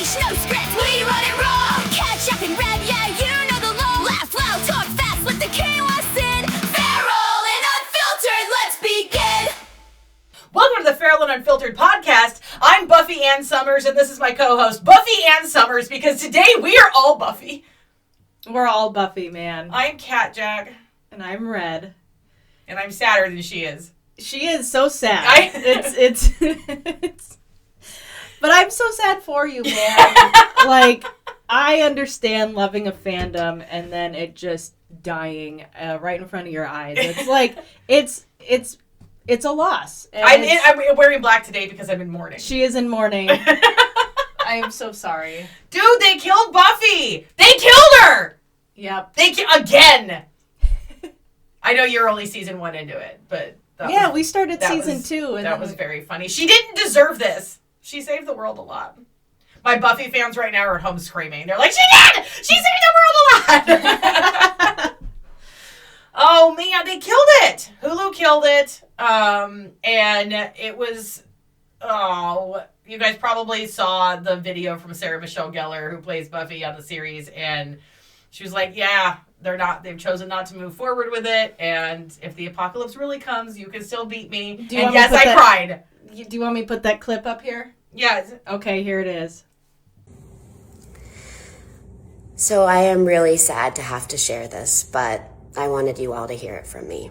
outrage, no script, we run it raw. Catch up and rev, yeah, you know the law. Laugh loud, talk fast, let the chaos in. Feral and unfiltered, let's begin. Welcome to the Feral and Unfiltered podcast. I'm Buffy Ann Summers, and this is my co-host, Buffy Ann Summers, because today we are all Buffy. We're all Buffy, man. I'm Cat Jack. And I'm Red. And I'm sadder than she is. She is so sad. It's but I'm so sad for you, man. Like, I understand loving a fandom and then it just dying right in front of your eyes. It's like, it's a loss. I'm wearing black today because I'm in mourning. She is in mourning. I am so sorry. Dude, they killed Buffy! They killed her! Yep. Again! I know you're only season 1 into it, but... we started season 2. And that was very funny. She didn't deserve this. She saved the world a lot. My Buffy fans right now are at home screaming. They're like, she did! She saved the world a lot! Oh, man, they killed it! Hulu killed it. And it was... Oh, you guys probably saw the video from Sarah Michelle Gellar, who plays Buffy on the series, and she was like, yeah, they've chosen not to move forward with it, and if the apocalypse really comes, you can still beat me. And yes, I cried. Do you want me to put that clip up here? Yes. Okay, here it is. So I am really sad to have to share this, but I wanted you all to hear it from me.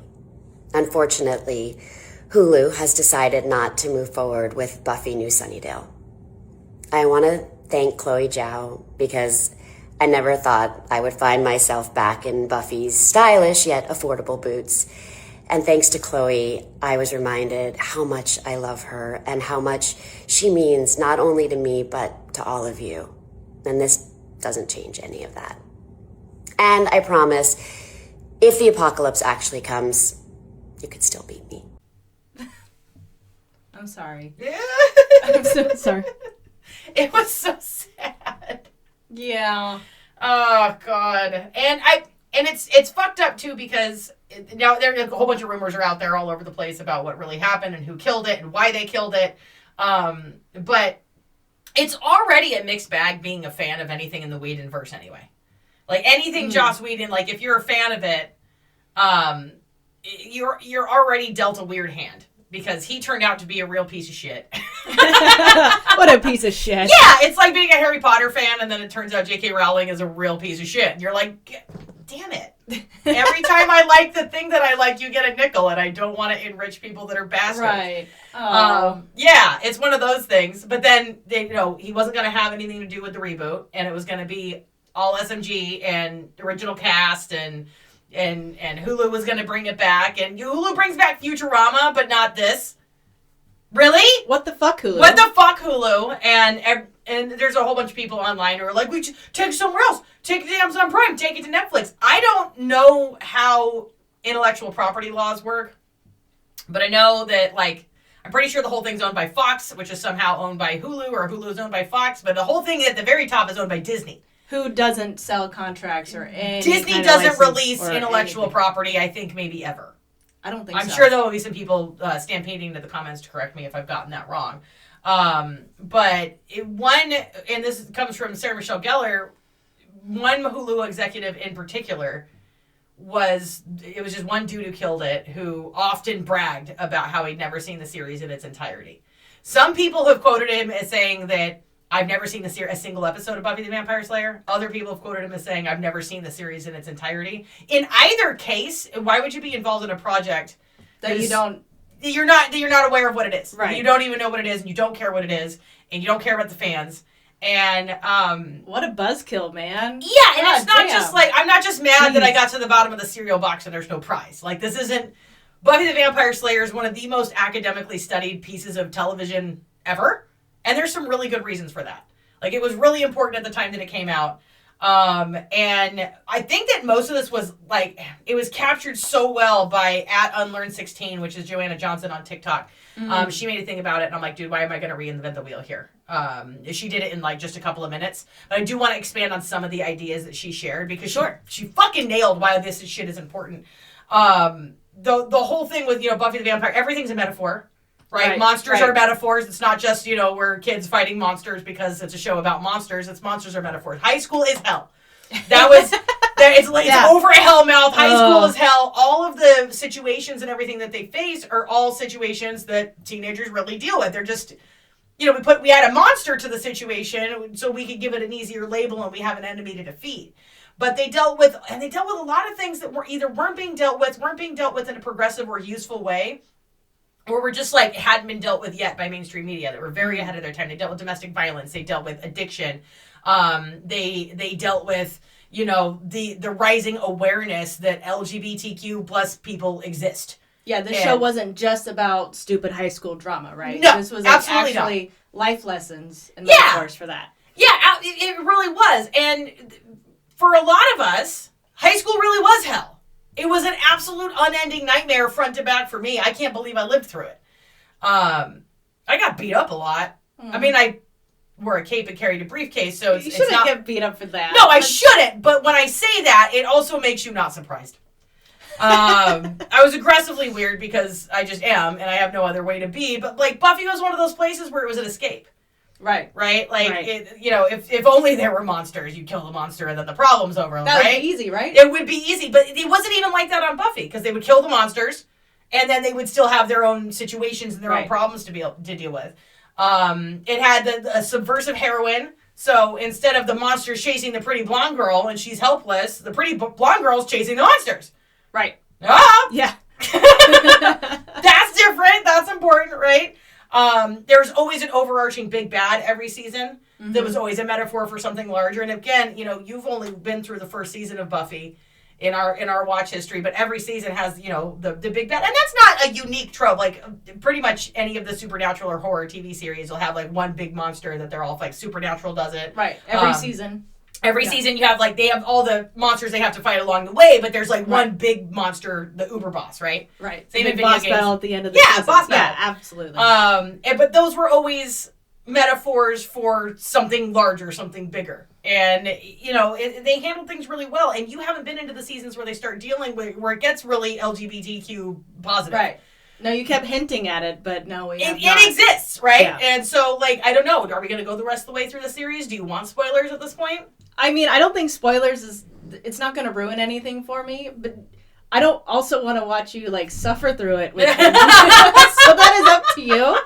Unfortunately, Hulu has decided not to move forward with Buffy New Sunnydale. I want to thank Chloe Zhao because I never thought I would find myself back in Buffy's stylish yet affordable boots. And thanks to Chloe, I was reminded how much I love her and how much she means not only to me, but to all of you. And this doesn't change any of that. And I promise, if the apocalypse actually comes, you could still beat me. I'm sorry. Yeah. I'm so sorry. It was so sad. Yeah. Oh, God. And it's fucked up, too, because now there a whole bunch of rumors are out there all over the place about what really happened and who killed it and why they killed it. But it's already a mixed bag being a fan of anything in the Whedonverse anyway. Like, anything Joss Whedon, like, if you're a fan of it, you're already dealt a weird hand. Because he turned out to be a real piece of shit. What a piece of shit. Yeah, it's like being a Harry Potter fan, and then it turns out J.K. Rowling is a real piece of shit. And you're like, damn it. Every time I like the thing that I like, you get a nickel, and I don't want to enrich people that are bastards. Right. Yeah, it's one of those things. But then, he wasn't going to have anything to do with the reboot, and it was going to be all SMG and original cast, and Hulu was going to bring it back, and Hulu brings back Futurama, but not this. Really? What the fuck, Hulu? What the fuck, Hulu? And there's a whole bunch of people online who are like, we should take it somewhere else. Take it to Amazon Prime. Take it to Netflix. I don't know how intellectual property laws work, but I know that, like, I'm pretty sure the whole thing's owned by Fox, which is somehow owned by Hulu, or Hulu is owned by Fox, but the whole thing at the very top is owned by Disney. Who doesn't sell contracts or any Disney kind of doesn't release intellectual anything. property, I think, maybe ever. I don't think so. I'm sure there will be some people stampeding to the comments to correct me if I've gotten that wrong. But and this comes from Sarah Michelle Gellar, one Hulu executive in particular, it was just one dude who killed it, who often bragged about how he'd never seen the series in its entirety. Some people have quoted him as saying that, I've never seen a single episode of Buffy the Vampire Slayer. Other people have quoted him as saying, I've never seen the series in its entirety. In either case, why would you be involved in a project that you're not aware of what it is? Right. You don't even know what it is, and you don't care what it is, and you don't care about the fans. And what a buzzkill, man. Yeah, and God, it's not just like, I'm not just mad that I got to the bottom of the cereal box and there's no prize. Like, this isn't... Buffy the Vampire Slayer is one of the most academically studied pieces of television ever. And there's some really good reasons for that. Like, it was really important at the time that it came out. And I think that most of this was, like, it was captured so well by @Unlearn16, which is Joanna Johnson on TikTok. Mm-hmm. She made a thing about it, and I'm like, dude, why am I going to reinvent the wheel here? She did it in, like, just a couple of minutes. But I do want to expand on some of the ideas that she shared, because she fucking nailed why this shit is important. The whole thing with, Buffy the Vampire, everything's a metaphor. right? Monsters are metaphors. It's not just, we're kids fighting monsters because it's a show about monsters. It's monsters are metaphors. High school is hell. That was, it's over a hell mouth. High school is hell. All of the situations and everything that they face are all situations that teenagers really deal with. They're just, we add a monster to the situation so we could give it an easier label and we have an enemy to defeat. But they dealt with a lot of things that weren't being dealt with in a progressive or useful way, or were just hadn't been dealt with yet by mainstream media. That were very ahead of their time. They dealt with domestic violence. They dealt with addiction. They dealt with, the rising awareness that LGBTQ plus people exist. Yeah, this show wasn't just about stupid high school drama, right? No, this was actually life lessons and metaphors for that. Yeah, it really was. And for a lot of us, high school really was hell. It was an absolute unending nightmare front to back for me. I can't believe I lived through it. I got beat up a lot. I mean, I wore a cape and carried a briefcase, so you shouldn't get beat up for that. No, I shouldn't. But when I say that, it also makes you not surprised. I was aggressively weird because I just am, and I have no other way to be. But Buffy was one of those places where it was an escape. Right. If only there were monsters, you kill the monster and then the problem's over. That would be easy, right? It would be easy, but it wasn't even like that on Buffy because they would kill the monsters, and then they would still have their own situations and their own problems to deal with. It had a subversive heroine. So instead of the monsters chasing the pretty blonde girl and she's helpless, the pretty blonde girl's chasing the monsters. Right. Ah! Yeah. That's different. That's important, right? There's always an overarching big bad every season. Mm-hmm. That was always a metaphor for something larger. And again, you've only been through the first season of Buffy in our watch history, but every season has, the big bad. And that's not a unique trope. Pretty much any of the supernatural or horror TV series will have one big monster that they're all Supernatural does it. Right. Every season. Every season you have they have all the monsters they have to fight along the way, but there's one big monster, the Uber boss, right? Right. Same in video boss games. battle at the end of the season. Boss battle. Yeah, absolutely. But those were always metaphors for something larger, something bigger. And, they handled things really well. And you haven't been into the seasons where they start dealing with, where it gets really LGBTQ positive. Right. No, you kept hinting at it, but no, it exists, right? Yeah. And so, I don't know. Are we going to go the rest of the way through the series? Do you want spoilers at this point? I mean, I don't think spoilers it's not going to ruin anything for me, but I don't also want to watch you suffer through it with me. So that is up to you.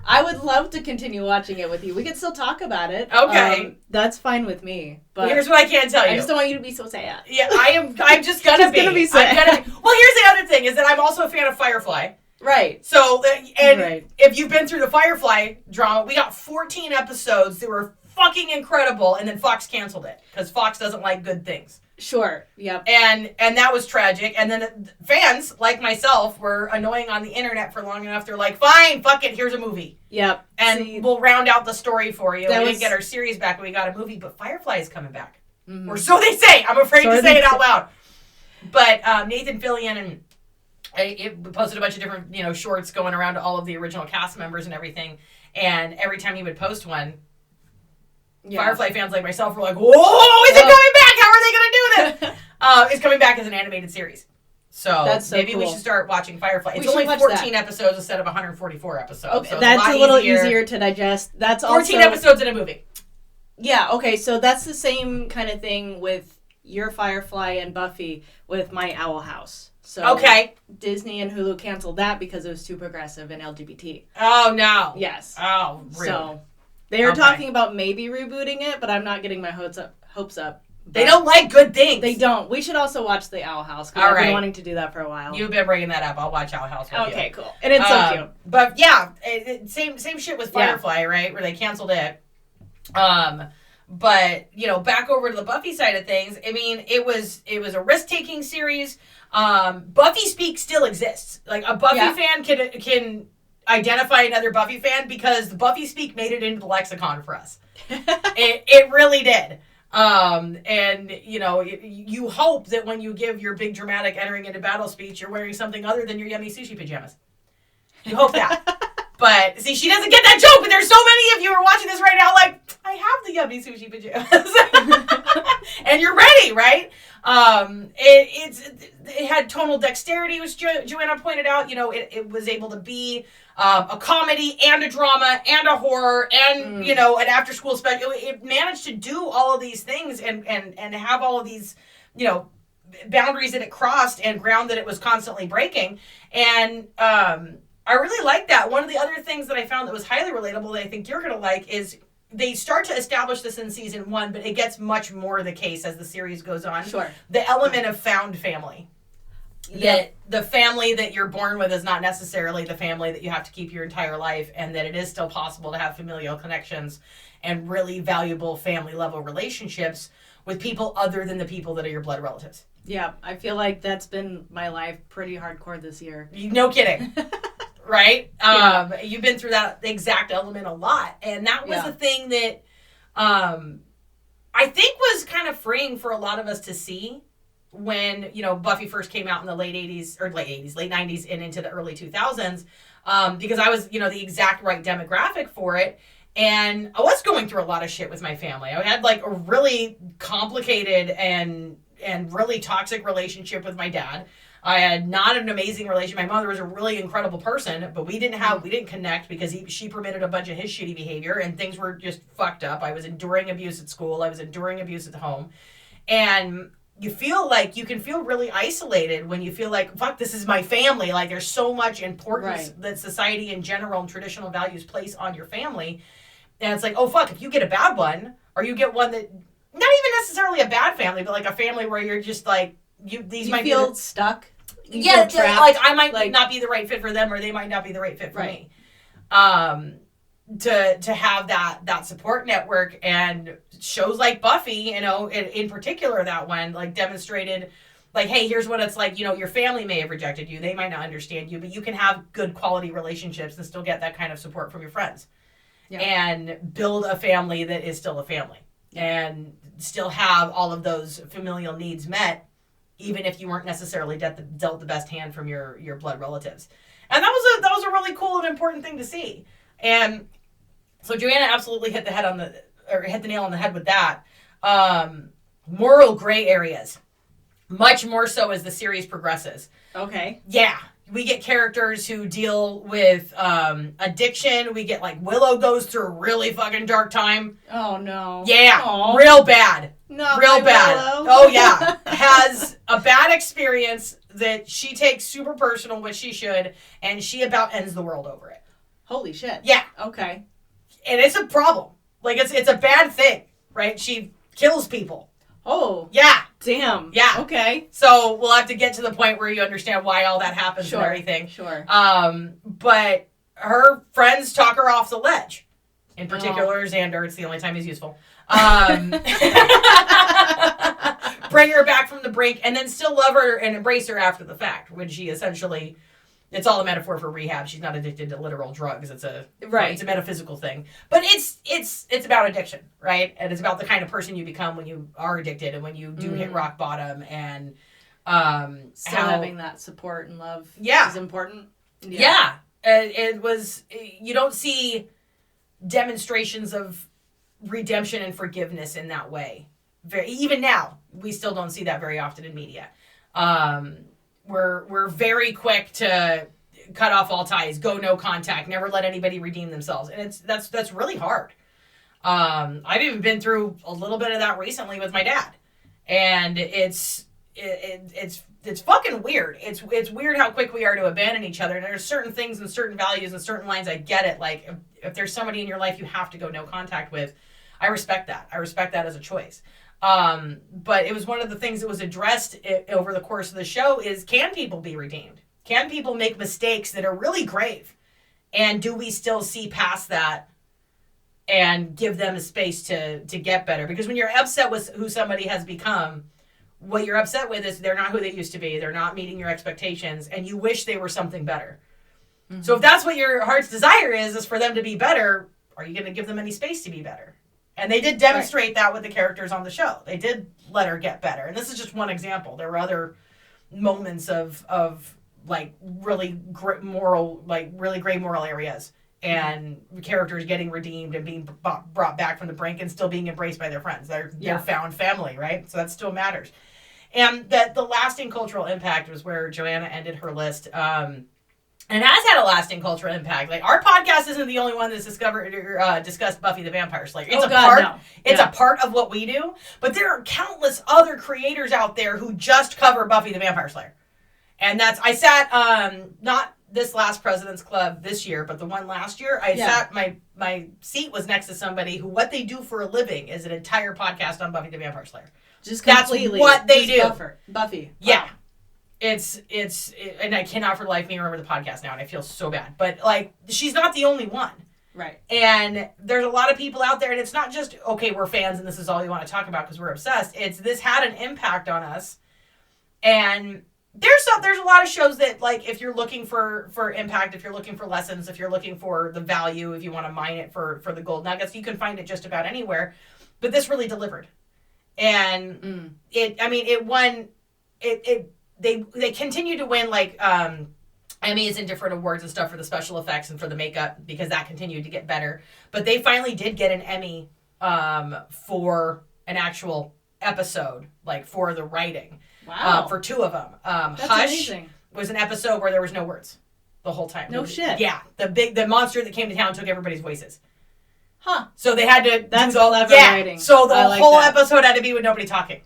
I would love to continue watching it with you. We could still talk about it. Okay. That's fine with me. But here's what I can tell you. I just don't want you to be so sad. Yeah, I'm just gonna be. Gonna be sad. Well, here's the other thing is that I'm also a fan of Firefly. Right. So, if you've been through the Firefly drama, we got 14 episodes that were fucking incredible, and then Fox canceled it because Fox doesn't like good things. Sure. Yep. And that was tragic. And then fans like myself were annoying on the internet for long enough. They're like, "Fine, fuck it. Here's a movie." Yep. And we'll round out the story for you. We didn't get our series back, but we got a movie. But Firefly is coming back, or so they say. I'm afraid to say it out loud. But Nathan Fillion and it posted a bunch of different shorts going around to all of the original cast members and everything. And every time he would post one, Firefly fans like myself were like, "Whoa, is it coming back? How are they going to do this?" It's coming back as an animated series. So maybe we should start watching Firefly. It's only 14 episodes instead of 144 episodes. Okay, so that's a little easier to digest. That's 14 episodes in a movie. Yeah, okay, so that's the same kind of thing with your Firefly and Buffy with my Owl House. So Disney and Hulu canceled that because it was too progressive and LGBT. Oh, no. Yes. Oh, really? So they are talking about maybe rebooting it, but I'm not getting my hopes up. They don't like good things. They don't. We should also watch The Owl House because I've been wanting to do that for a while. You've been bringing that up. I'll watch Owl House with you. Okay, cool. And it's so cute. But yeah, same shit with Firefly, right? Where they canceled it. But back over to the Buffy side of things. I mean, it was a risk-taking series. Buffy speak still exists. A Buffy fan can identify another Buffy fan because the Buffy speak made it into the lexicon for us. It really did. And you hope that when you give your big dramatic entering into battle speech, you're wearing something other than your yummy sushi pajamas. You hope that. But see, she doesn't get that joke, but there's so many of you who are watching this right now I have the yummy sushi pajamas. And you're ready, right? It had tonal dexterity, which Joanna pointed out. You know, it was able to be a comedy and a drama and a horror and you know, an after school special. It managed to do all of these things and have all of these, you know, boundaries that it crossed and ground that it was constantly breaking. And I really like that. One of the other things that I found that was highly relatable that I think you're going to like is they start to establish this in season 1, but it gets much more the case as the series goes on. Sure. The element of found family. That the family that you're born with is not necessarily the family that you have to keep your entire life, and that it is still possible to have familial connections and really valuable family level relationships with people other than the people that are your blood relatives. Yeah, I feel like that's been my life pretty hardcore this year. No kidding. Right? Yeah. You've been through that exact element a lot. And that was the thing that I think was kind of freeing for a lot of us to see when, you know, Buffy first came out in the late 90s and into the early 2000s, because I was, you know, the exact right demographic for it. And I was going through a lot of shit with my family. I had like a really complicated and really toxic relationship with my dad. I had not an amazing relationship. My mother was a really incredible person, but we didn't connect because she permitted a bunch of his shitty behavior and things were just fucked up. I was enduring abuse at school. I was enduring abuse at home. And you feel like you can feel really isolated when you feel like, fuck, this is my family. Like there's so much importance that society in general and traditional values place on your family. And it's like, oh fuck, if you get a bad one, or you get one that, not even necessarily a bad family, but like a family where you're just like, you might feel stuck. Yeah, like I might not be the right fit for them, or they might not be the right fit for me. To have that support network, and shows like Buffy, you know, in particular that one, like demonstrated, like, hey, here's what it's like. You know, your family may have rejected you, they might not understand you, but you can have good quality relationships and still get that kind of support from your friends, and build a family that is still a family, and still have all of those familial needs met, even if you weren't necessarily dealt the best hand from your blood relatives. And that was a really cool and important thing to see. And so Joanna absolutely hit the nail on the head with that. Moral gray areas, much more so as the series progresses. Okay. Yeah. We get characters who deal with addiction. We get like Willow goes through a really fucking dark time. Oh no. Yeah. Aww. Real bad. Not real bad. Willow. Oh yeah. Has a bad experience that she takes super personal, which she should, and she about ends the world over it. Holy shit. Yeah. Okay. And it's a problem. Like it's a bad thing, right? She kills people. Oh. Yeah. Damn. Yeah. Okay. So we'll have to get to the point where you understand why all that happens and everything. Sure. But her friends talk her off the ledge. In particular, Xander. It's the only time he's useful. Bring her back from the brink and then still love her and embrace her after the fact, when she essentially, it's all a metaphor for rehab. She's not addicted to literal drugs. It's a metaphysical thing. But it's about addiction, right? And it's about the kind of person you become when you are addicted and when you do hit rock bottom, and still having that support and love is important. Yeah. It was, you don't see demonstrations of redemption and forgiveness in that way. Even now, we still don't see that very often in media. We're very quick to cut off all ties, go no contact, never let anybody redeem themselves, and that's really hard. I've even been through a little bit of that recently with my dad, and it's fucking weird. It's weird how quick we are to abandon each other. And there's certain things and certain values and certain lines. I get it. Like if there's somebody in your life you have to go no contact with, I respect that. I respect that as a choice. But it was one of the things that was addressed over the course of the show is, can people be redeemed? Can people make mistakes that are really grave? And do we still see past that and give them a space to get better? Because when you're upset with who somebody has become, what you're upset with is they're not who they used to be. They're not meeting your expectations, and you wish they were something better. Mm-hmm. So if that's what your heart's desire is for them to be better, are you going to give them any space to be better? And they did demonstrate that with the characters on the show. They did let her get better. And this is just one example. There were other moments of like really great moral areas and characters getting redeemed and being brought back from the brink and still being embraced by their friends. They're found family, right? So that still matters. And that the lasting cultural impact was where Joanna ended her list. And it has had a lasting cultural impact. Like, our podcast isn't the only one that's discussed Buffy the Vampire Slayer. It's a part of what we do. But there are countless other creators out there who just cover Buffy the Vampire Slayer. And I sat, not this last President's Club this year, but the one last year, my seat was next to somebody who, what they do for a living is an entire podcast on Buffy the Vampire Slayer. Just completely. That's what they do. Buffy. Yeah. Wow. It's and I cannot for the life of me remember the podcast now, and I feel so bad. But, like, she's not the only one. Right. And there's a lot of people out there, and it's not just, okay, we're fans and this is all we want to talk about because we're obsessed. It's this had an impact on us. And there's a lot of shows that, like, if you're looking for impact, if you're looking for lessons, if you're looking for the value, if you want to mine it for the gold nuggets, you can find it just about anywhere. But this really delivered. And it won. They continue to win, like, Emmys and different awards and stuff for the special effects and for the makeup because that continued to get better. But they finally did get an Emmy for an actual episode, like, for the writing. Wow. For two of them. That's Hush amazing. was an episode where there was no words the whole time. No shit. Yeah. The monster that came to town took everybody's voices. Huh. So they had to That's clever writing. So the whole episode had to be with nobody talking.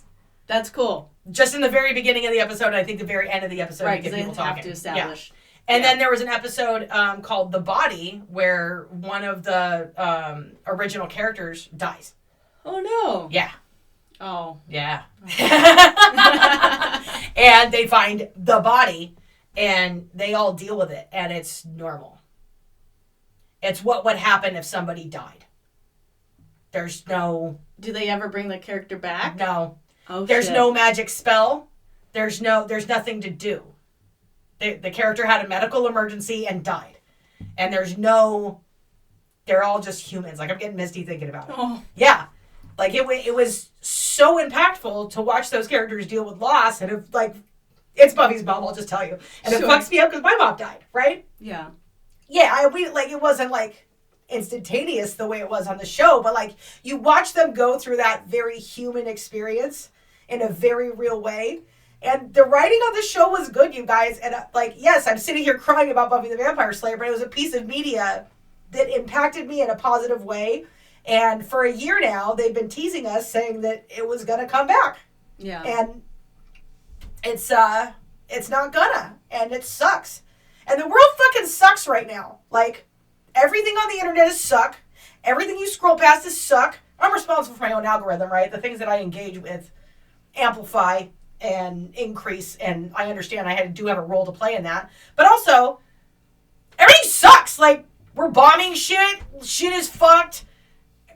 That's cool. Just in the very beginning of the episode, and I think the very end of the episode, right, you get people they have talking. to establish. Yeah. And then there was an episode called The Body, where one of the original characters dies. Oh, no. Yeah. Oh. Yeah. And they find the body, and they all deal with it, and it's normal. It's what would happen if somebody died. There's no... Do they ever bring the character back? No. Oh, There's shit. no magic spell. There's nothing to do. The character had a medical emergency and died. And they're all just humans. Like, I'm getting misty thinking about it. Oh. Yeah. Like, it was so impactful to watch those characters deal with loss. And if, like, it's Buffy's mom, I'll just tell you. And it fucks me up because my mom died, right? Yeah. Yeah, it wasn't, like, instantaneous the way it was on the show. But, like, you watch them go through that very human experience in a very real way. And the writing on the show was good, you guys. And, like, yes, I'm sitting here crying about Buffy the Vampire Slayer, but it was a piece of media that impacted me in a positive way. And for a year now, they've been teasing us, saying that it was going to come back. Yeah. And it's not gonna. And it sucks. And the world fucking sucks right now. Like, everything on the internet is suck. Everything you scroll past is suck. I'm responsible for my own algorithm, right? The things that I engage with amplify and increase. And I understand I do have a role to play in that. But also, everything sucks. Like, we're bombing shit. Shit is fucked.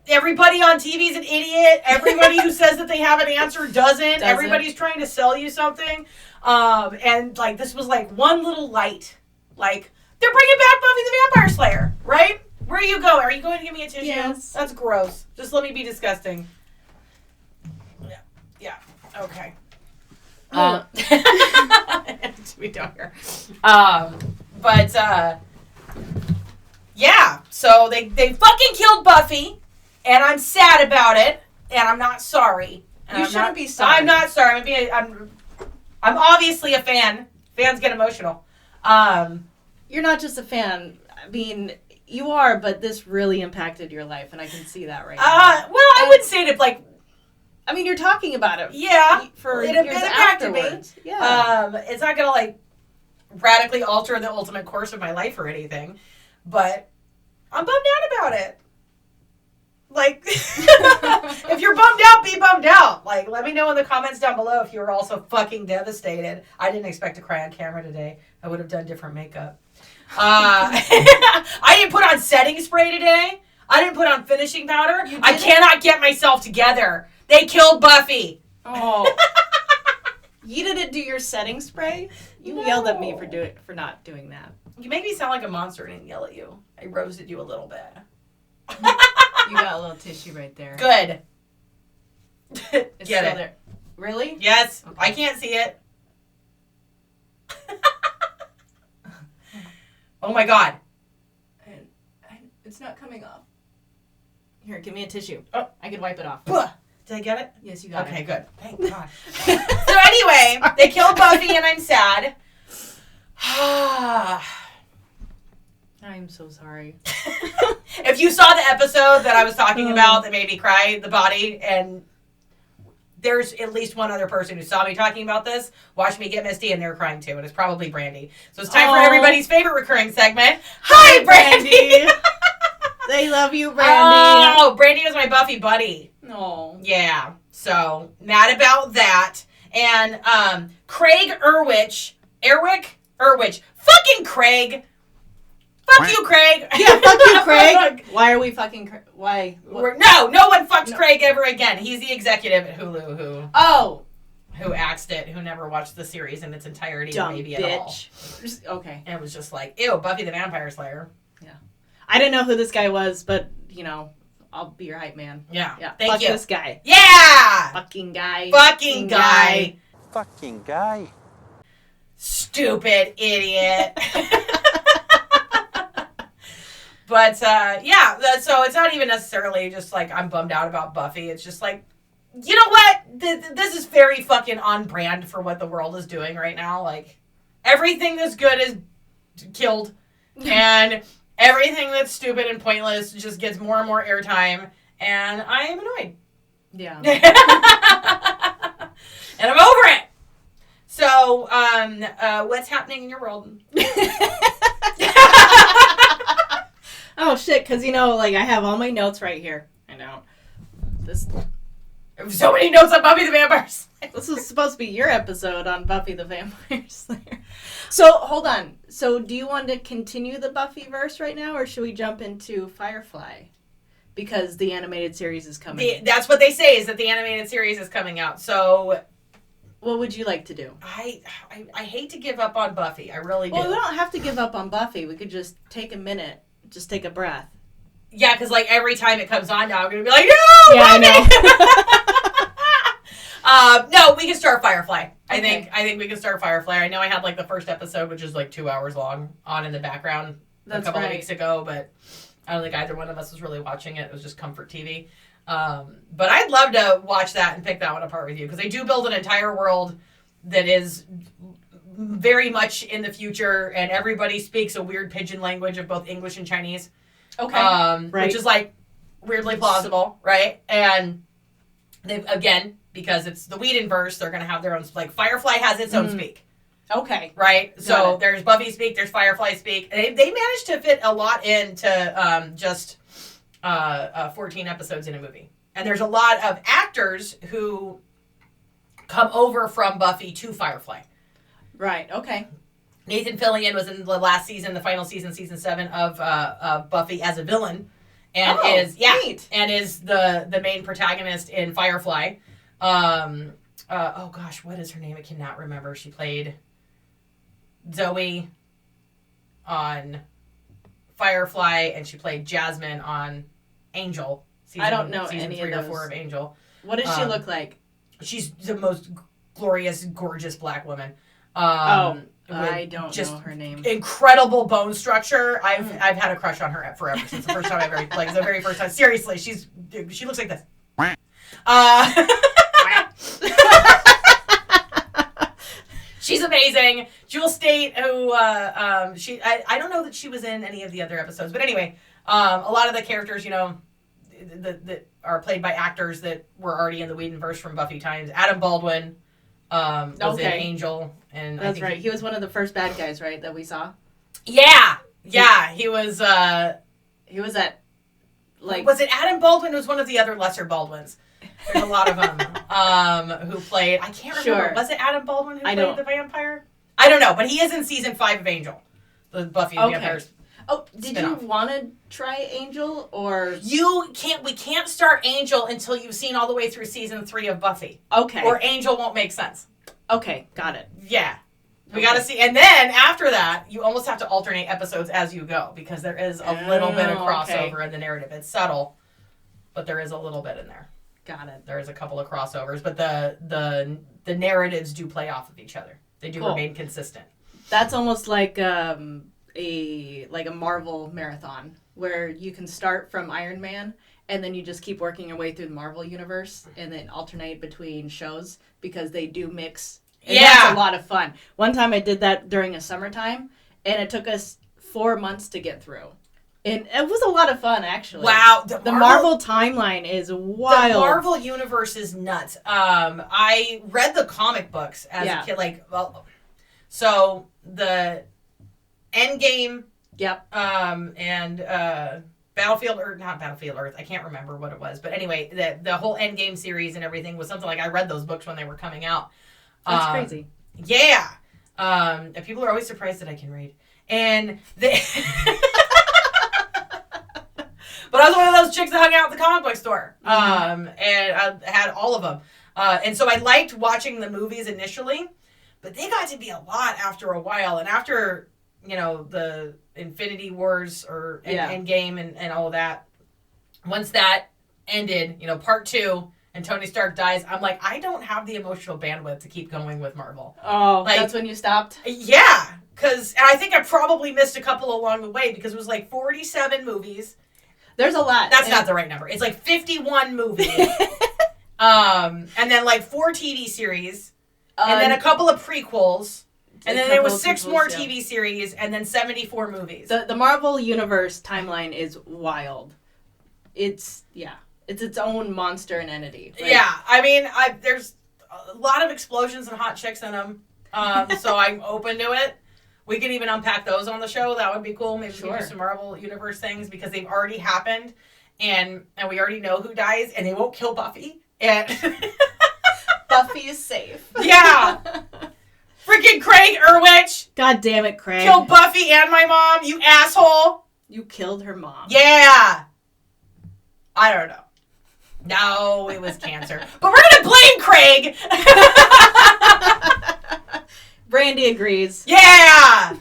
Everybody on TV is an idiot. Everybody who says that they have an answer doesn't. Everybody's trying to sell you something. And, like, this was, like, one little light. Like, they're bringing back Buffy the Vampire Slayer, right? Where are you going? Are you going to give me a tissue? Yes. That's gross. Just let me be disgusting. Yeah. Okay. We don't hear. Yeah. So they fucking killed Buffy. And I'm sad about it, and I'm not sorry. And You shouldn't be sorry. I'm not sorry. I'm obviously a fan. Fans get emotional. You're not just a fan. I mean, you are, but this really impacted your life, and I can see that right now. Well, I wouldn't say it like. I mean, you're talking about it. Yeah, For it years impacted me. afterwards. Yeah. It's not gonna, like, radically alter the ultimate course of my life or anything, but I'm bummed out about it. Like, if you're bummed out, be bummed out. Like, let me know in the comments down below if you were also fucking devastated. I didn't expect to cry on camera today. I would have done different makeup. I didn't put on setting spray today. I didn't put on finishing powder. I cannot get myself together. They killed Buffy. Oh. You didn't do your setting spray? You yelled at me for not doing that. You make me sound like a monster. I didn't yell at you. I roasted you a little bit. You got a little tissue right there. Good. It's Get still it. there. Really? Yes. Okay. I can't see it. Oh my God. I It's not coming off. Here, give me a tissue. Oh. I can wipe it off. Did I get it? Yes, you got it. Okay, good. Thank God. So anyway, they killed Buffy and I'm sad. I'm so sorry. If you saw the episode that I was talking about that made me cry, the body, and there's at least one other person who saw me talking about this, watched me get misty, and they're crying too, and it's probably Brandy. So it's time for everybody's favorite recurring segment. Hi, Brandy! They love you, Brandy. Oh, Brandy was my Buffy buddy. No. Yeah, so mad about that. And Craig Erwich, fucking Craig. Fuck you, Craig. Yeah, fuck you, Craig. Why are we fucking Why? No one fucks Craig ever again. He's the executive at Hulu who axed it, who never watched the series in its entirety, dumb maybe bitch. at all. Okay. And it was just like, ew, Buffy the Vampire Slayer. Yeah. I didn't know who this guy was, but, you know, I'll be your hype man. Yeah. Yeah. Thank fuck you. this guy. Yeah! Fucking guy. Fucking guy. Fucking guy. Stupid idiot. But, so it's not even necessarily just like I'm bummed out about Buffy. It's just like, you know what? This is very fucking on brand for what the world is doing right now. Like, everything that's good is killed. And everything that's stupid and pointless just gets more and more airtime. And I am annoyed. Yeah. And I'm over it. So, what's happening in your world? Oh, shit, because, you know, like, I have all my notes right here. I know. So many notes on Buffy the Vampire Slayer. This is supposed to be your episode on Buffy the Vampire Slayer. So, hold on. So, do you want to continue the Buffy verse right now, or should we jump into Firefly? Because the animated series is coming. That's what they say, is that the animated series is coming out. So, what would you like to do? I hate to give up on Buffy. I really do. Well, we don't have to give up on Buffy. We could just take a minute. Just take a breath. Yeah, because, like, every time it comes on now, I'm going to be like, no, yeah, Buffy! I know. No, we can start Firefly. Okay. I think we can start Firefly. I know I had, like, the first episode, which is, like, 2 hours long, on in the background a couple of weeks ago, but I don't think either one of us was really watching it. It was just comfort TV. But I'd love to watch that and pick that one apart with you, because they do build an entire world that is very much in the future, and everybody speaks a weird pidgin language of both English and Chinese. Okay. Right. Which is, like, weirdly plausible, right? And they, again, because it's the Whedonverse, they're going to have their own, like, Firefly has its own speak. Okay. Right? Got So it. there's Buffy speak, there's Firefly speak. They managed to fit a lot into just 14 episodes in a movie. And there's a lot of actors who come over from Buffy to Firefly. Right, okay. Nathan Fillion was in the last season, the final season, season 7 of Buffy as a villain, and is the main protagonist in Firefly. Oh gosh, what is her name? I cannot remember. She played Zoe on Firefly, and she played Jasmine on Angel. I don't know season any 3 of or those. 4 of Angel. What does she look like? She's the most glorious, gorgeous black woman. I don't just know her name. Incredible bone structure. I've had a crush on her forever since the first time the very first time. Seriously, she looks like this. She's amazing. Jewel State, who I don't know that she was in any of the other episodes, but anyway, a lot of the characters, you know, that are played by actors that were already in the Whedonverse from Buffy times. Adam Baldwin was in Angel, and that's right. He was one of the first bad guys, right, that we saw. Yeah, he was. He was at, like, was it Adam Baldwin? Who was one of the other lesser Baldwins. There's a lot of them who played. I can't remember. Sure. Was it Adam Baldwin who played the vampire? I don't know, but he is in season 5 of Angel, the Buffy the Vampires. Oh, did you want to try Angel, or we can't start Angel until you've seen all the way through season 3 of Buffy. Okay. Or Angel won't make sense. Okay, got it. Yeah. We got to see. And then after that, you almost have to alternate episodes as you go, because there is a little bit of crossover in the narrative. It's subtle, but there is a little bit in there. Got it. There's a couple of crossovers, but the narratives do play off of each other. They do remain consistent. That's almost like a Marvel marathon. where you can start from Iron Man and then you just keep working your way through the Marvel universe and then alternate between shows because they do mix. And that's a lot of fun. One time I did that during a summertime and it took us 4 months to get through. And it was a lot of fun, actually. Wow. The Marvel timeline is wild. The Marvel universe is nuts. I read the comic books as a kid. So the Endgame. Yep. And Battlefield Earth, not Battlefield Earth. I can't remember what it was. But anyway, the whole Endgame series and everything was something like I read those books when they were coming out. That's crazy. Yeah. And people are always surprised that I can read. And they... But I was one of those chicks that hung out at the comic book store. And I had all of them. And so I liked watching the movies initially, but they got to be a lot after a while. And after, the Infinity Wars or Endgame and all of that, once that ended, part 2, and Tony Stark dies, I'm like, I don't have the emotional bandwidth to keep going with Marvel. Oh, that's when you stopped? Yeah. And I think I probably missed a couple along the way because it was like 47 movies. There's a lot. That's not the right number. It's like 51 movies. And then like 4 TV series. And then a couple of prequels. And then there was 6 more TV series. And then 74 movies. The Marvel Universe timeline is wild. It's its own monster and entity. Like, yeah. I mean, there's a lot of explosions and hot chicks in them. So I'm open to it. We could even unpack those on the show. That would be cool. Maybe we could do some Marvel Universe things because they've already happened, and we already know who dies, and they won't kill Buffy. And Buffy is safe. Yeah. Freaking Craig Erwich. God damn it, Craig. Killed Buffy and my mom, you asshole. You killed her mom. Yeah. I don't know. No, it was cancer. But we're going to blame Craig. Brandy agrees. Yeah!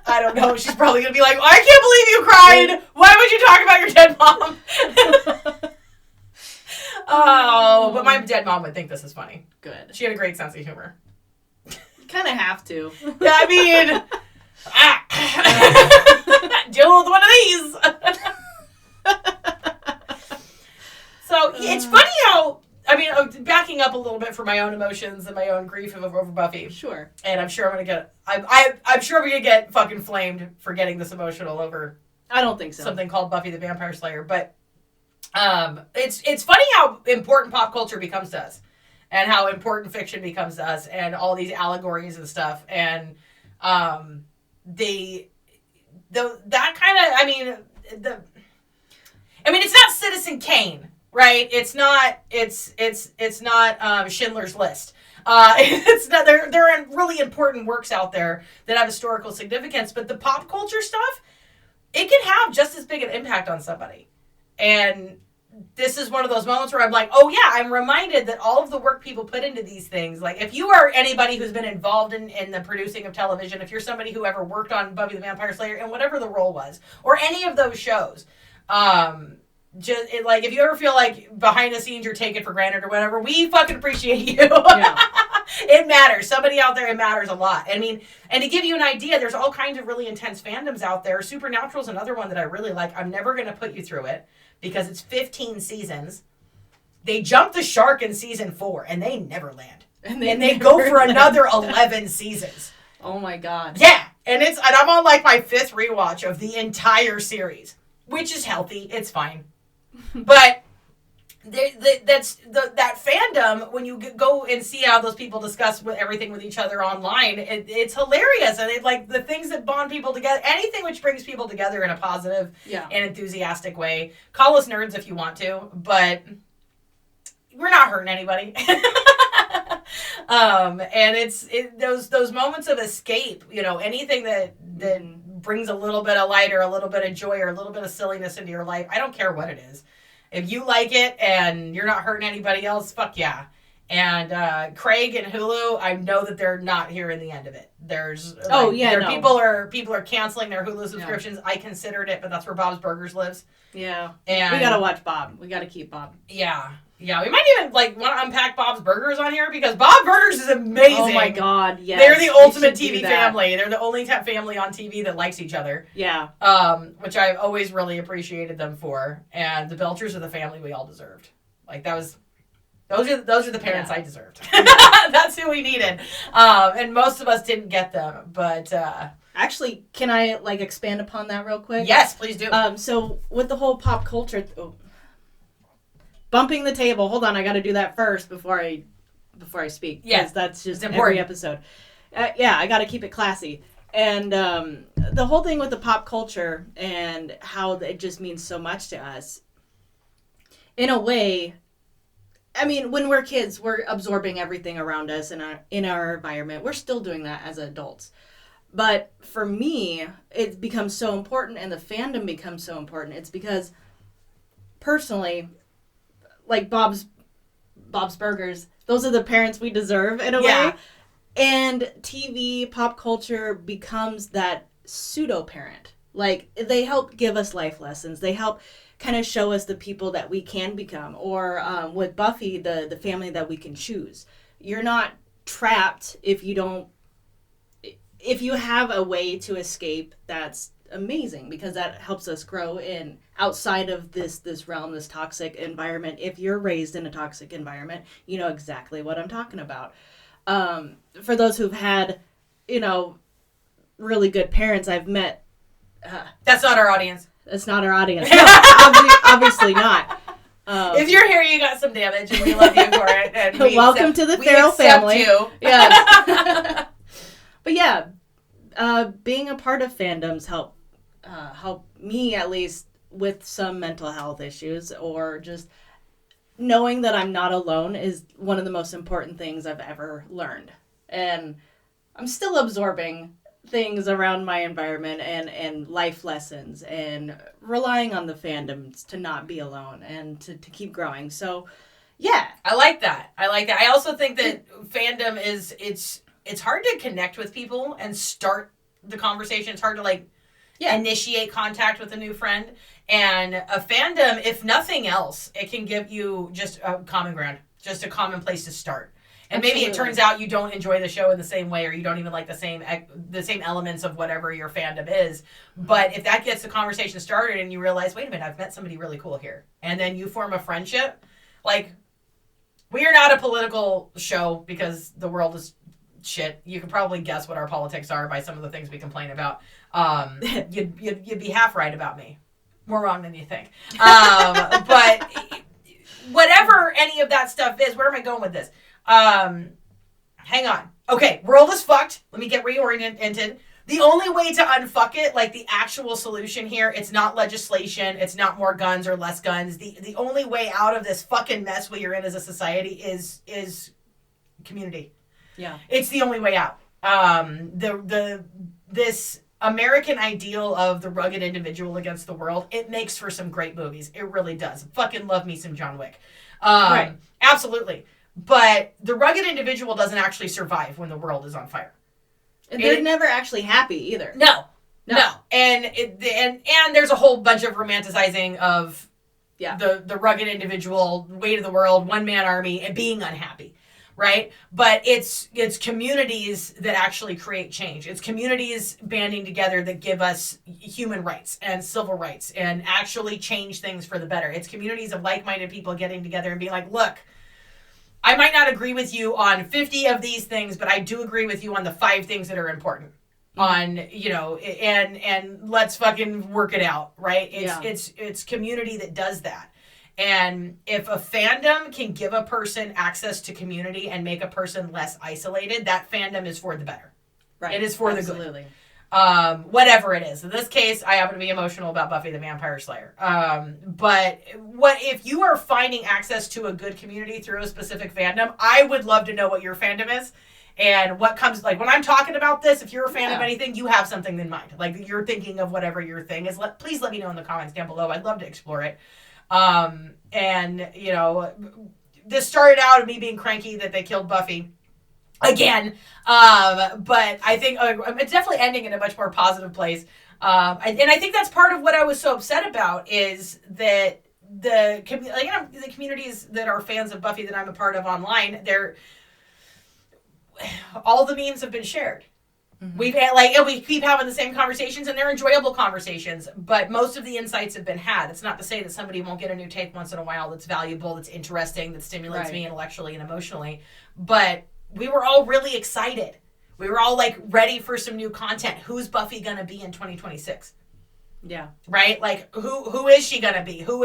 I don't know. She's probably going to be like, I can't believe you cried. Why would you talk about your dead mom? Oh, but my dead mom would think this is funny. Good. She had a great sense of humor. You kind of have to. Yeah, I mean, deal with one of these. So, it's funny how... backing up a little bit for my own emotions and my own grief over Buffy. Sure. And I'm sure I'm gonna get. I'm sure we're gonna get fucking flamed for getting this emotional over. I don't think so. Something called Buffy the Vampire Slayer, but it's funny how important pop culture becomes to us, and how important fiction becomes to us, and all these allegories and stuff, and it's not Citizen Kane. Right, it's not Schindler's List. It's not. There are really important works out there that have historical significance, but the pop culture stuff, it can have just as big an impact on somebody. And this is one of those moments where I'm like, oh yeah, I'm reminded that all of the work people put into these things. Like, if you are anybody who's been involved in the producing of television, if you're somebody who ever worked on Buffy the Vampire Slayer and whatever the role was, or any of those shows. If you ever feel like behind the scenes you're taken for granted or whatever, we fucking appreciate you. Yeah. It matters. Somebody out there, it matters a lot. I mean, and to give you an idea, there's all kinds of really intense fandoms out there. Supernatural's another one that I really like. I'm never going to put you through it because it's 15 seasons. They jumped the shark in season 4 and they never land. And they go for another 11 seasons. Oh my God. Yeah. And I'm on like my 5th rewatch of the entire series, which is healthy. It's fine. But that fandom, when you go and see how those people discuss everything with each other online, it's hilarious. And the things that bond people together, anything which brings people together in a positive and enthusiastic way. Call us nerds if you want to, but we're not hurting anybody. And those moments of escape, anything that brings a little bit of light or a little bit of joy or a little bit of silliness into your life. I don't care what it is. If you like it and you're not hurting anybody else, fuck yeah. And Craig and Hulu, I know that they're not hearing the end of it. There's people are canceling their Hulu subscriptions. I considered it, but that's where Bob's Burgers lives. Yeah, and we gotta watch Bob. We gotta keep Bob. Yeah, we might even want to unpack Bob's Burgers on here because Bob Burgers is amazing. Oh my god, yes. They're the ultimate TV family. They're the only family on TV that likes each other. Yeah. Which I've always really appreciated them for. And the Belchers are the family we all deserved. Like that was. Those are the parents I deserved. That's who we needed. And most of us didn't get them. But actually, can I expand upon that real quick? Yes, please do. So with the whole pop culture bumping the table. Hold on, I got to do that first before I speak. Yes, that's just every episode. I got to keep it classy. And the whole thing with the pop culture and how it just means so much to us. In a way, I mean, when we're kids, we're absorbing everything around us in our environment. We're still doing that as adults. But for me, it becomes so important and the fandom becomes so important. It's because, personally, like Bob's Burgers, those are the parents we deserve in a way. And TV, pop culture becomes that pseudo-parent. Like, they help give us life lessons. They help kind of show us the people that we can become. Or with Buffy, the family that we can choose. You're not trapped if you have a way to escape. That's amazing because that helps us grow in outside of this realm, this toxic environment. If you're raised in a toxic environment, you know exactly what I'm talking about. For those who've had, really good parents, I've met. That's not our audience. That's not our audience. No, obviously not. If you're here, you got some damage, and we love you for it. And welcome to the Farrell family. You. Yes. But yeah, being a part of fandoms help me at least with some mental health issues, or just knowing that I'm not alone is one of the most important things I've ever learned. And I'm still absorbing things around my environment and life lessons and relying on the fandoms to not be alone and to keep growing. So, yeah. I like that. I also think that fandom it's hard to connect with people and start the conversation. It's hard to initiate contact with a new friend. And a fandom, if nothing else, it can give you just a common ground, just a common place to start. And maybe it turns out you don't enjoy the show in the same way, or you don't even like the same elements of whatever your fandom is. But if that gets the conversation started and you realize, wait a minute, I've met somebody really cool here. And then you form a friendship. Like, we are not a political show because the world is shit. You can probably guess what our politics are by some of the things we complain about. You'd be half right about me. More wrong than you think. But whatever any of that stuff is, where am I going with this? Hang on. Okay, world is fucked. Let me get reoriented. The only way to unfuck it, like the actual solution here, it's not legislation, it's not more guns or less guns. The only way out of this fucking mess we are in as a society is community. Yeah. It's the only way out. This American ideal of the rugged individual against the world, it makes for some great movies. It really does. Fucking love me some John Wick. Right. Absolutely. But the rugged individual doesn't actually survive when the world is on fire. And they're never actually happy either. No. And there's a whole bunch of romanticizing of the rugged individual, weight of the world, one-man army, and being unhappy, right? But it's communities that actually create change. It's communities banding together that give us human rights and civil rights and actually change things for the better. It's communities of like-minded people getting together and being like, look, I might not agree with you on 50 of these things, but I do agree with you on the 5 things that are important. And let's fucking work it out, right? It's community that does that. And if a fandom can give a person access to community and make a person less isolated, that fandom is for the better. Right. It is for the good. Absolutely. Whatever it is. In this case, I happen to be emotional about Buffy the Vampire Slayer. But what if you are finding access to a good community through a specific fandom? I would love to know what your fandom is and what comes, like when I'm talking about this, if you're a fan of anything, you have something in mind. Like you're thinking of whatever your thing is. Please let me know in the comments down below. I'd love to explore it. And this started out of me being cranky that they killed Buffy again. But I think it's definitely ending in a much more positive place. And I think that's part of what I was so upset about is that the communities that are fans of Buffy that I'm a part of online, all the memes have been shared. Mm-hmm. We keep having the same conversations, and they're enjoyable conversations, but most of the insights have been had. It's not to say that somebody won't get a new take once in a while that's valuable, that's interesting, that stimulates me intellectually and emotionally. But we were all really excited. We were all like ready for some new content. Who's Buffy gonna be in 2026? Yeah. Right? Like, who is she gonna be? Who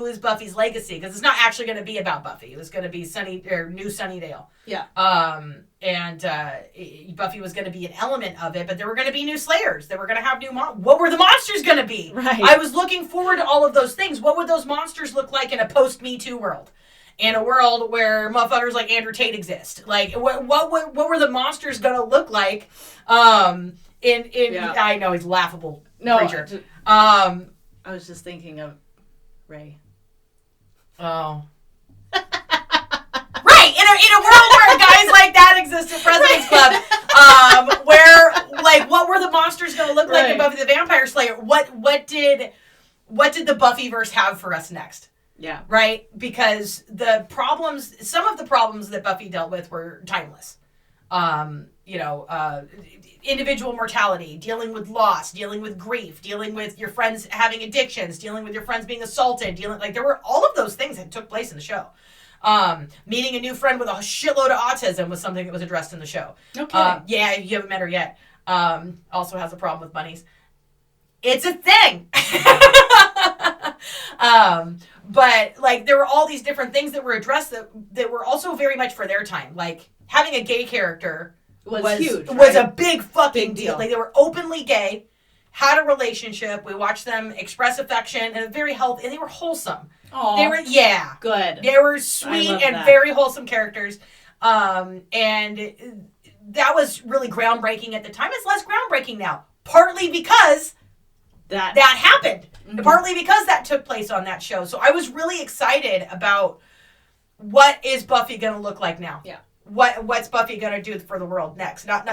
is Buffy's legacy? Because it's not actually gonna be about Buffy. It was gonna be new Sunnydale. Yeah. And Buffy was gonna be an element of it, but there were gonna be new Slayers. They were gonna have new what were the monsters gonna be? Right. I was looking forward to all of those things. What would those monsters look like in a post-Me Too world? In a world where motherfuckers like Andrew Tate exist? Like, what were the monsters gonna look like? I know he's laughable. Creature. I was just thinking of Ray. Oh. Right! In a world where guys like that exist at President's Club, where, like, what were the monsters going to look like in Buffy the Vampire Slayer? What did the Buffyverse have for us next? Yeah. Right? Because some of the problems that Buffy dealt with were timeless. Individual mortality, dealing with loss, dealing with grief, dealing with your friends having addictions, dealing with your friends being assaulted, there were all of those things that took place in the show. Meeting a new friend with a shitload of autism was something that was addressed in the show. Okay. Yeah, you haven't met her yet. Also has a problem with bunnies. It's a thing. But like there were all these different things that were addressed that were also very much for their time. Like having a gay character was huge. Was a big fucking deal. Like they were openly gay, had a relationship. We watched them express affection and very healthy, and they were wholesome. Aww. They were good. They were sweet and very wholesome characters. And that was really groundbreaking at the time. It's less groundbreaking now, partly because that happened. Mm-hmm. Partly because that took place on that show. So I was really excited about what is Buffy going to look like now. Yeah. What's Buffy going to do for the world next? Not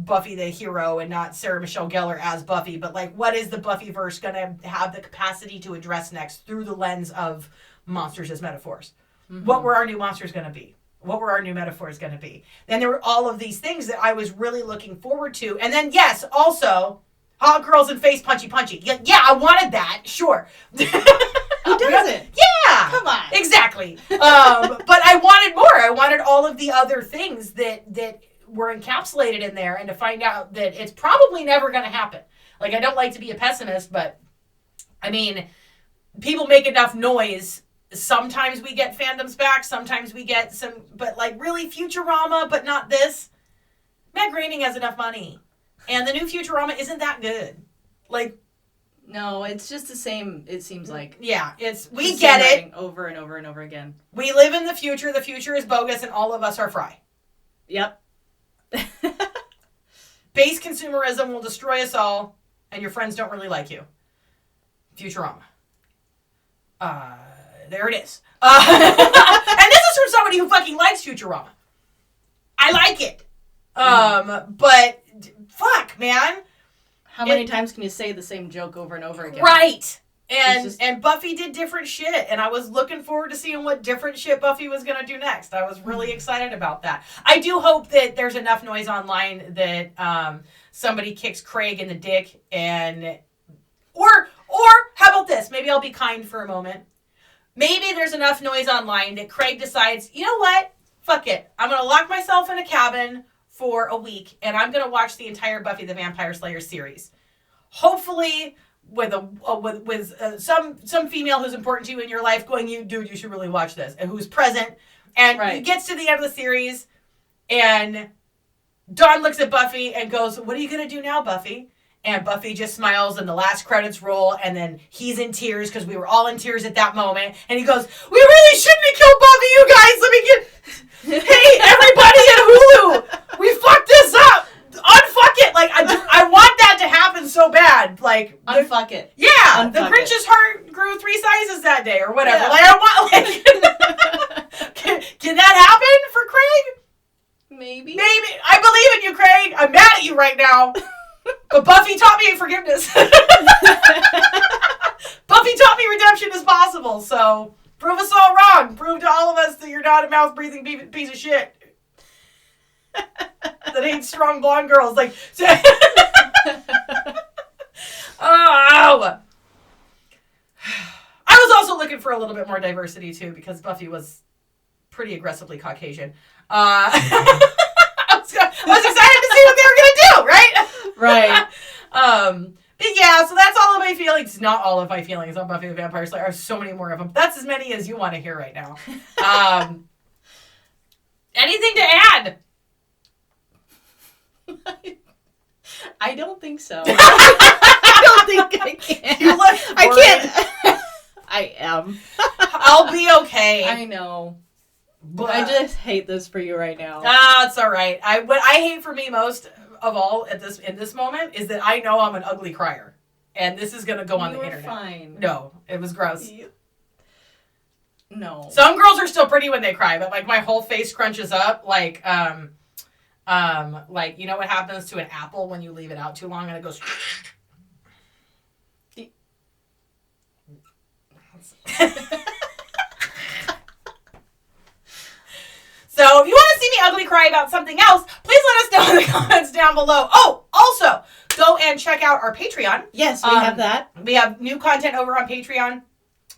Buffy the hero and not Sarah Michelle Gellar as Buffy, but like what is the Buffyverse going to have the capacity to address next through the lens of monsters as metaphors? Mm-hmm. What were our new monsters going to be? What were our new metaphors going to be? Then there were all of these things that I was really looking forward to. And then, yes, also, hot girls and face punchy. Yeah, I wanted that. Sure. Who doesn't? Yeah. Come on. Exactly. But I wanted more. I wanted all of the other things that were encapsulated in there and to find out that it's probably never going to happen. Like, I don't like to be a pessimist, but, I mean, people make enough noise. Sometimes we get fandoms back. Sometimes we get some, but like really Futurama, but not this. Meg Groening has enough money. And the new Futurama isn't that good. Like, no, it's just the same, it seems like. Yeah, we get it. Over and over and over again. We live in the future. The future is bogus and all of us are fry. Yep. Base consumerism will destroy us all and your friends don't really like you. Futurama. There it is. And this is from somebody who fucking likes Futurama. I like it. But fuck, man. How many times can you say the same joke over and over again? Right. And Buffy did different shit, and I was looking forward to seeing what different shit Buffy was going to do next. I was really excited about that. I do hope that there's enough noise online that somebody kicks Craig in the dick and... Or how about this? Maybe I'll be kind for a moment. Maybe there's enough noise online that Craig decides, you know what? Fuck it. I'm going to lock myself in a cabin for a week, and I'm going to watch the entire Buffy the Vampire Slayer series. Hopefully, with some female who's important to you in your life going, you should really watch this, and who's present. And he gets to the end of the series, and Dawn looks at Buffy and goes, what are you going to do now, Buffy? And Buffy just smiles and the last credits roll and then he's in tears because we were all in tears at that moment. And he goes, we really shouldn't have killed Buffy, you guys. Let me get... Hey, everybody at Hulu, we fucked this up. Unfuck it. Like, I want that to happen so bad. Like... Unfuck it. Yeah. The Grinch's heart grew 3 sizes that day or whatever. Yeah. Like, I want... Like... right now. But Buffy taught me forgiveness. Buffy taught me redemption is possible. So prove us all wrong. Prove to all of us that you're not a mouth-breathing piece of shit that hates strong blonde girls. Like, oh. I was also looking for a little bit more diversity too, because Buffy was pretty aggressively Caucasian. I was excited to see what they were gonna do, right? Right. But yeah, so that's all of my feelings. Not all of my feelings on Buffy the Vampire Slayer. There's so many more of them. That's as many as you want to hear right now. Anything to add? I don't think so. I don't think I can. You look worried. I can't. I am. I'll be okay. I know. But I just hate this for you right now. It's all right. What I hate for me most of all in this moment is that I know I'm an ugly crier, and this is gonna go on the internet. Fine. No, it was gross. No. Some girls are still pretty when they cry, but like my whole face crunches up, like you know what happens to an apple when you leave it out too long and it goes. So if you want to see me ugly cry about something else, please let us know in the comments down below. Oh, also, go and check out our Patreon. Yes, we have that. We have new content over on Patreon,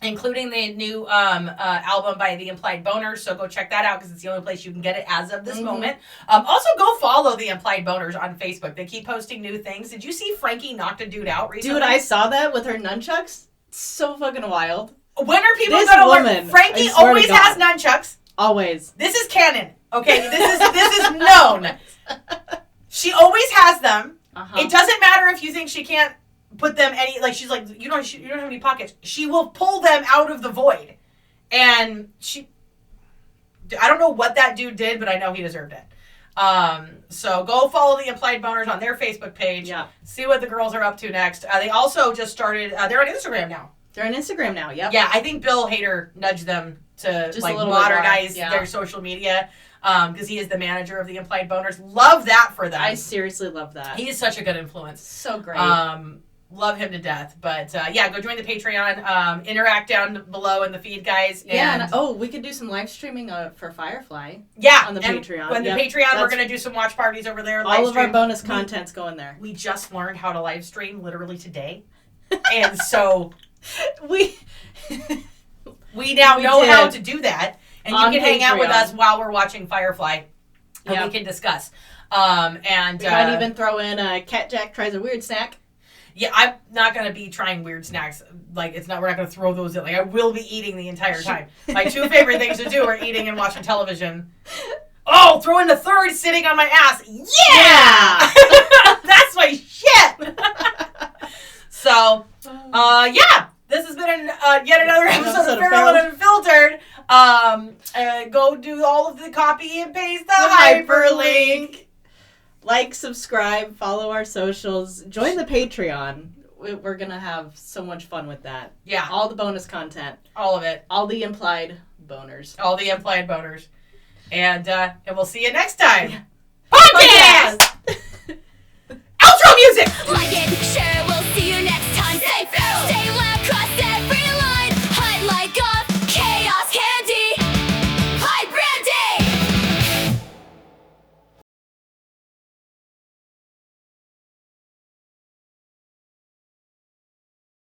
including the new album by the Implied Boners. So go check that out because it's the only place you can get it as of this moment. Also, go follow the Implied Boners on Facebook. They keep posting new things. Did you see Frankie knocked a dude out recently? Dude, I saw that with her nunchucks. So fucking wild. When are people This going to learn? woman, Frankie I swear to always God. has nunchucks. Always. This is canon. Okay, this is known. She always has them. It doesn't matter if you think she can't put them any, like, she's like, you don't have any pockets. She will pull them out of the void. And I don't know what that dude did, but I know he deserved it. So go follow the Implied Boners on their Facebook page. Yeah. See what the girls are up to next. They also just started, they're on Instagram now. They're on Instagram now, yep. Yeah, I think Bill Hader nudged them to Just like a little bit more, modernize their social media because he is the manager of the Implied Boners. Love that for them. I seriously love that. He is such a good influence. So great. Love him to death. But yeah, go join the Patreon. Interact down below in the feed, guys. And we could do some live streaming for Firefly. Yeah, on the and Patreon. On the Patreon, we're gonna do some watch parties over there. All of our bonus content's going there. We just learned how to live stream literally today, and so we now know how to do that. And you can hang out with us while we're watching Firefly, and we can discuss. And we might even throw in Cat Jack tries a weird snack. Yeah, I'm not gonna be trying weird snacks. Like we're not gonna throw those in. Like I will be eating the entire time. My two favorite things to do are eating and watching television. Oh, throw in the third, sitting on my ass. Yeah! That's my shit. So, yeah. This has been yet another episode of Feral and Unfiltered. Go do all of the copy and paste the hyperlink. Like, subscribe, follow our socials, join the Patreon. We're going to have so much fun with that. Yeah. All the bonus content. All of it. All the implied boners. All the implied boners. And we'll see you next time. Podcast!